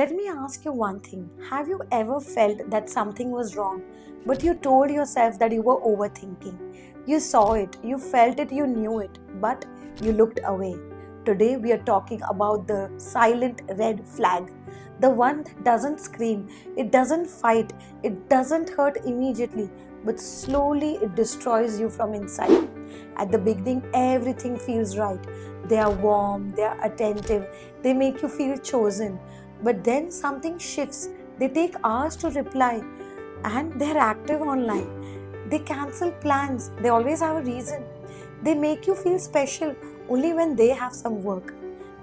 Let me ask you one thing. Have you ever felt that something was wrong, but you told yourself that you were overthinking? You saw it, you felt it, you knew it, but you looked away. Today, we are talking about the silent red flag. The one that doesn't scream, it doesn't fight, it doesn't hurt immediately, but slowly it destroys you from inside. At the beginning, everything feels right. They are warm, they are attentive, they make you feel chosen. But then something shifts. They take hours to reply and they're active online. They cancel plans. They always have a reason. They make you feel special only when they have some work.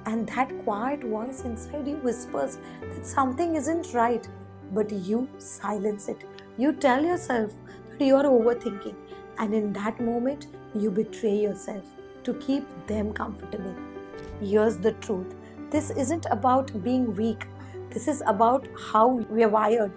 And that quiet voice inside you whispers that something isn't right, but you silence it. You tell yourself that you are overthinking, and in that moment, you betray yourself to keep them comfortable. Here's the truth, this isn't about being weak, this is about how we are wired.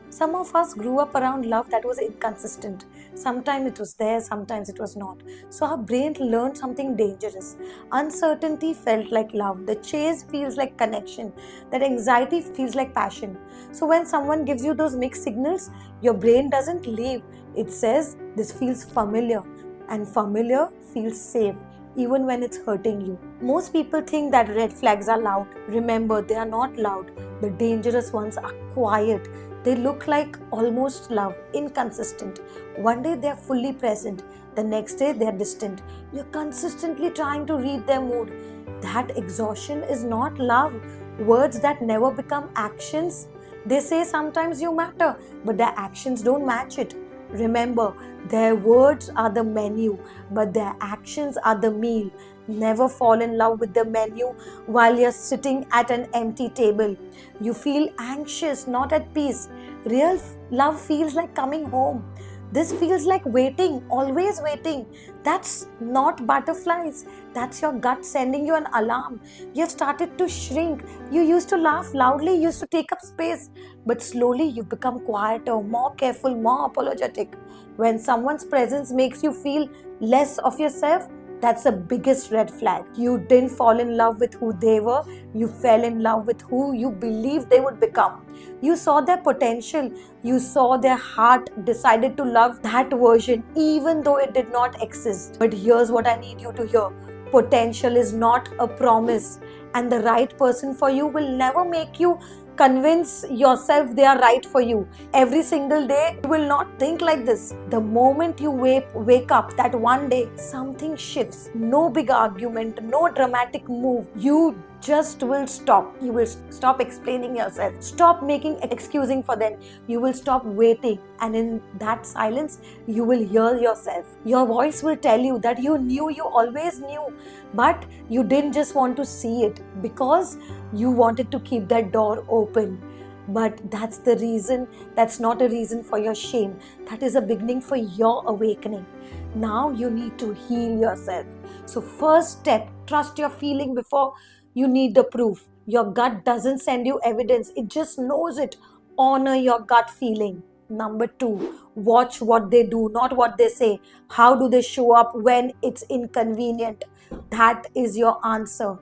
Some of us grew up around love that was inconsistent. Sometimes it was there, sometimes it was not. So our brain learned something dangerous. Uncertainty felt like love, the chase feels like connection, that anxiety feels like passion. So when someone gives you those mixed signals, your brain doesn't leave. It says, this feels familiar, and familiar feels safe even when it's hurting you. Most people think that red flags are loud. Remember, they are not loud. The dangerous ones are quiet. They look like almost love, inconsistent. One day they are fully present, the next day they are distant. You're consistently trying to read their mood. That exhaustion is not love. Words that never become actions. They say sometimes you matter, but their actions don't match it. Remember, their words are the menu, but their actions are the meal. Never fall in love with the menu while you're sitting at an empty table. You feel anxious, not at peace. Real love feels like coming home. This feels like waiting, always waiting. That's not butterflies. That's your gut sending you an alarm. You've started to shrink. You used to laugh loudly, used to take up space. But slowly you become quieter, more careful, more apologetic. When someone's presence makes you feel less of yourself, that's the biggest red flag. You didn't fall in love with who they were, you fell in love with who you believed they would become. You saw their potential, you saw their heart, decided to love that version even though it did not exist. But here's what I need you to hear, potential is not a promise, and the right person for you will never make you convince yourself they are right for you. Every single day, you will not think like this. The moment you wake up, that one day, something shifts. No big argument, no dramatic move. You just will stop. You will stop explaining yourself. Stop making excusing for them. You will stop waiting. And in that silence, you will hear yourself. Your voice will tell you that you knew, you always knew, but you didn't just want to see it because you wanted to keep that door open. But that's the reason, that's not a reason for your shame. That is a beginning for your awakening. Now you need to heal yourself. So first step, trust your feeling before you need the proof. Your gut doesn't send you evidence, it just knows it. Honor your gut feeling. Number two, watch what they do, not what they say. How do they show up when it's inconvenient? That is your answer.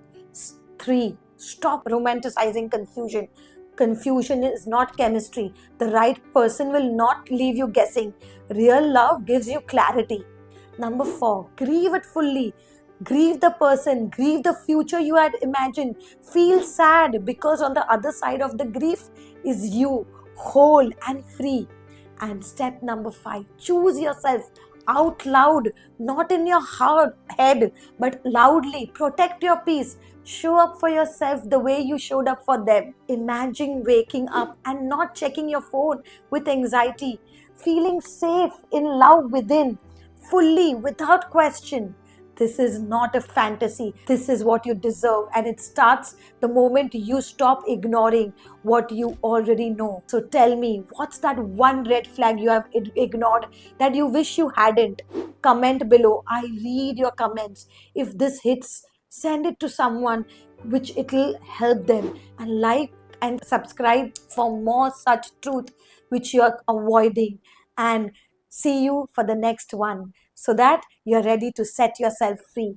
Three, stop romanticizing confusion. Confusion is not chemistry. The right person will not leave you guessing. Real love gives you clarity. Number four, grieve it fully. Grieve the person, grieve the future you had imagined. Feel sad because on the other side of the grief is you, whole and free. And step number five, choose yourself out loud, not in your head, but loudly. Protect your peace. Show up for yourself the way you showed up for them. Imagine waking up and not checking your phone with anxiety, feeling safe in love within, fully, without question. This is not a fantasy. This is what you deserve. And it starts the moment you stop ignoring what you already know. So tell me, what's that one red flag you have ignored that you wish you hadn't? Comment below. I read your comments. If this hits, send it to someone which it'll help them. And like and subscribe for more such truth which you are avoiding. And see you for the next one so that you're ready to set yourself free.